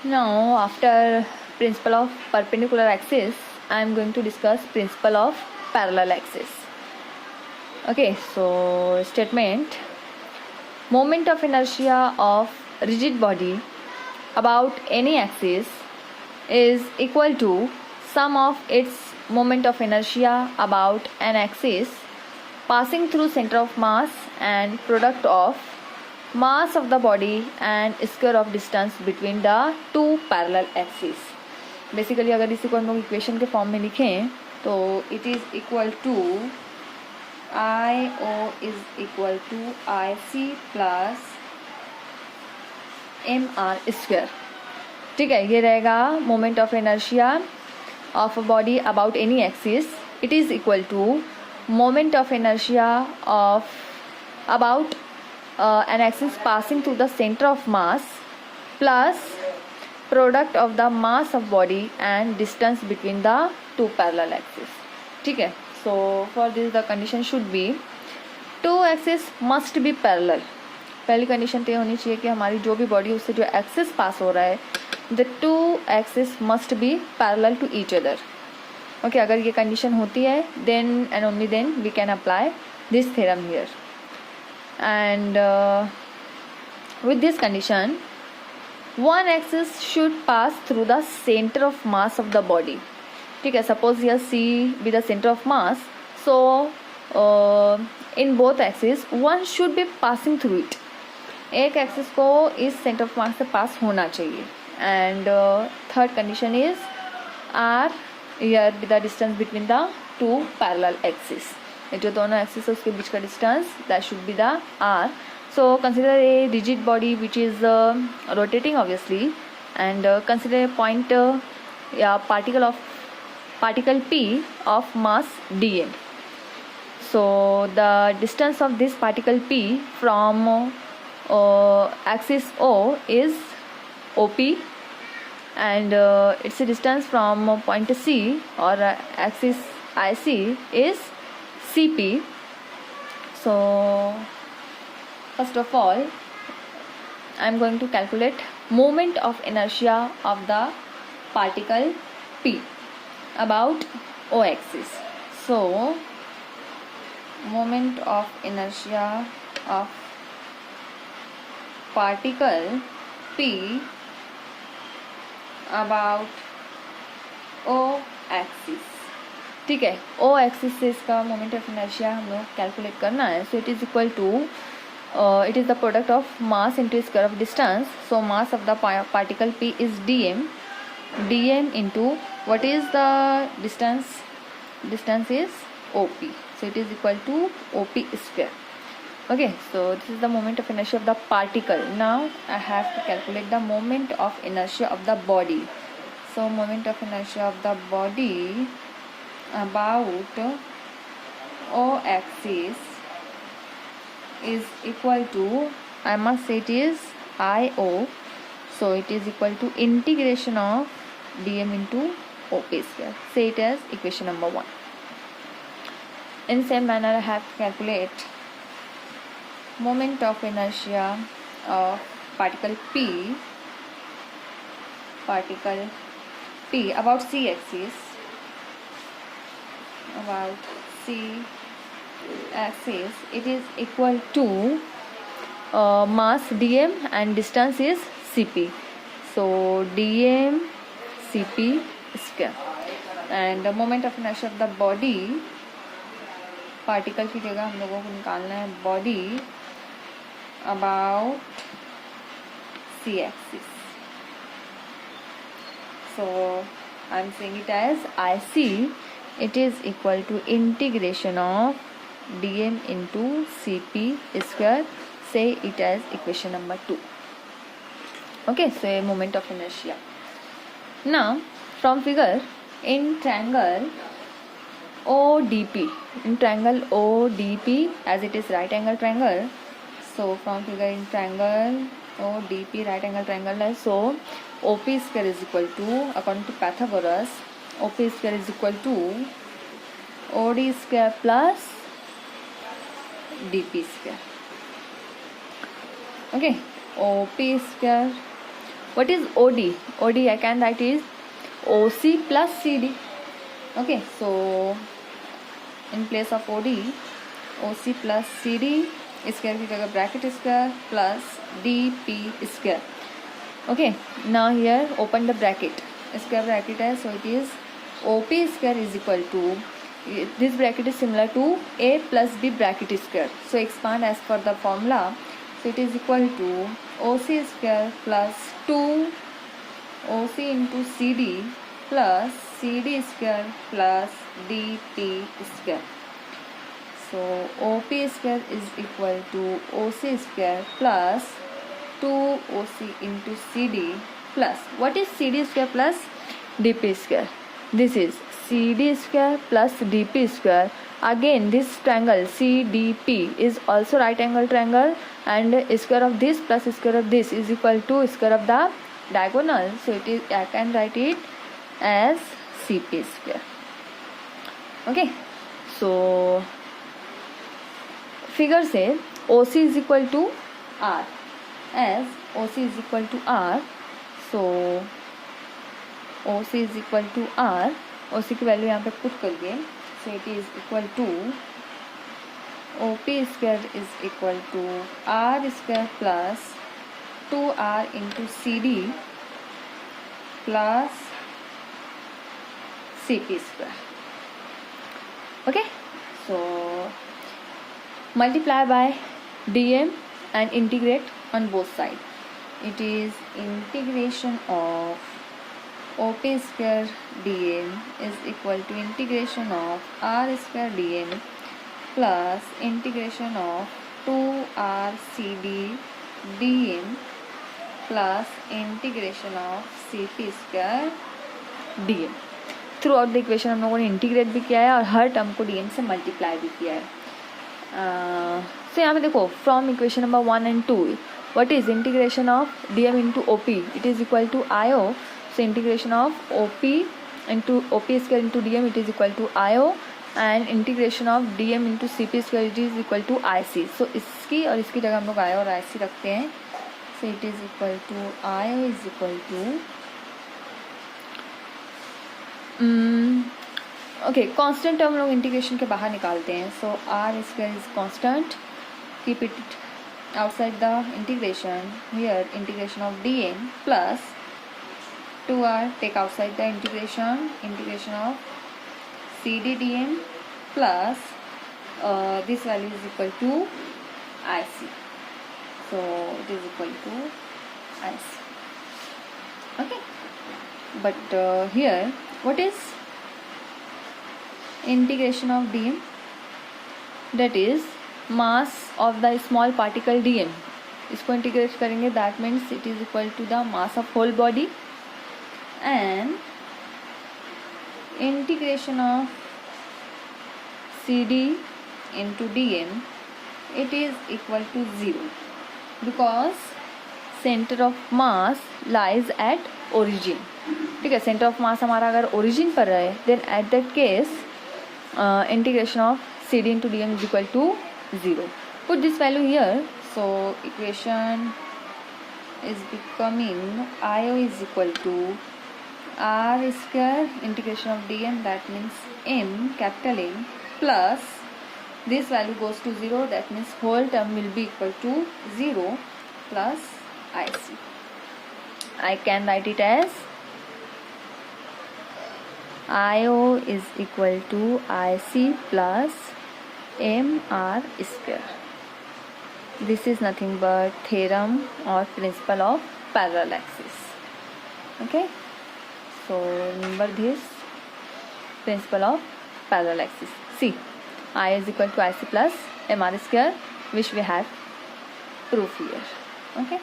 Now, after principle of perpendicular axis, I am going to discuss principle of parallel axis. Okay, so statement: moment of inertia of rigid body about any axis is equal to sum of its moment of inertia about an axis passing through center of mass and product of mass of the body and square of distance between the two parallel axes. Basically अगर इसी को हम लोग equation के form में लिखें तो it is equal to I O is equal to I C plus M R square. ठीक है, ये रहेगा moment of inertia of a body about any axis. It is equal to moment of inertia of about an axis passing through the center of mass plus product of the mass of body and distance between the two parallel axes. ठीक है, so for this the condition should be two axes must be parallel. पहली condition तो ये होनी चाहिए कि हमारी जो भी बॉडी उससे जो एक्सिस पास हो रहा है the two axes must be parallel to each other. Okay, अगर ये कंडीशन होती है then and only then we can apply this theorem here. And with this condition one axis should pass through the centre of mass of the body. ठीक है, suppose here C be the centre of mass, so in both axis one should be passing through it. एक axis को इस centre of mass से pass होना चाहिए. And third condition is R here with the distance between the two parallel axes. जो दोनों axis है उसके बीच का distance that should be the r. So consider a rigid body which is rotating obviously, and consider a point particle p of mass dm. So the distance of this particle p from axis o is op, and its distance from point C or axis IC is CP. So first of all I am going to calculate moment of inertia of the particle P about O axis. So moment of inertia of particle P about O axis. ठीक है, ओ axis से इसका moment of inertia हम लोग calculate करना है. So it is equal to it is the product of mass into square of distance. So mass of the particle P is D M into what is the distance is O P. So it is equal to O P square. Okay, so this is the moment of inertia of the particle. Now I have to calculate the moment of inertia of the body. So moment of inertia of the body about O axis is equal to, I must say it is IO. So it is equal to integration of dm into OP square. Say it as equation number 1. In same manner I have to calculate moment of inertia of particle P about C axis. It is equal to mass dm and distance is cp. So dm cp square. And the moment of inertia of the body, particle की जगह हम लोगों को निकालना है body about C axis. So I am saying it as IC. It is equal to integration of dm into Cp square. Say it as equation number 2. Okay, so a moment of inertia. Now from figure in triangle ODP, in triangle ODP, as it is right angle triangle. So from figure in triangle ODP, right angle triangle है. So OP square is equal to, according to Pythagoras, OP square is equal to OD square plus DP square. Okay, OP square What is OD? OD I can write is OC plus CD. Okay, so in place of OD, OC plus CD square की जगह bracket square plus DP square. Okay, now here open the bracket. Square bracket है, so it is OP square is equal to, this bracket is similar to A plus B bracket square. So expand as per the formula. So it is equal to OC square plus 2 OC into CD plus CD square plus DP square. So OP square is equal to OC square plus 2 OC into CD plus, what is CD square plus DP square? This is CD square plus DP square. Again this triangle CDP is also right angle triangle, and square of this plus square of this is equal to square of the diagonal. So it is, I can write it as CP square. Okay, so figure say OC is equal to R. As OC is equal to R, so OC is equal to R, OC की value यहाँ पे put करिए. So it is equal to OP square is equal to R square plus 2R into CD plus CP square. Okay, so multiply by dm and integrate on both sides. It is integration of OP square dm is equal to integration of R square dm plus integration of 2R CD dm plus integration of CP square dm. Through out the equation हम लोगों ने integrate भी किया है और हर term को dm से multiply भी किया है. सो यहाँ पे देखो from equation number 1 and 2, what is integration of dm into OP? It is equal to IO. So integration of OP into OP square into dm, it is equal to IO, and integration of dm into CP square, it is equal to IC. So इसकी और इसकी जगह हम लोग IO और IC रखते हैं. So it is equal to IO is equal to okay constant term लोग इंटीग्रेशन के बाहर निकालते हैं. So R square is constant, keep it outside the integration. Here integration of dm plus 2r take outside the integration of cd dm plus this value is equal to IC. So it is equal to IC. Okay, but here what is integration of dm? That is mass of the small particle dm. इसको integrate करेंगे, that means it is equal to the mass of whole body, and integration of cd into dm, it is equal to 0 because center of mass lies at origin. ठीक है, centre of मास हमारा अगर origin पर रहे, then at that case integration of C D into D M is equal to 0. Put this value here. So equation is becoming IO is equal to R square integration of dm, that means m, capital M, plus this value goes to 0, that means whole term will be equal to 0 plus IC. I can write it as IO is equal to IC plus MR square. This is nothing but theorem or principle of parallel axis. Okay, so remember this principle of parallel axis. See, I is equal to IC plus MR square, which we have proof here. Okay.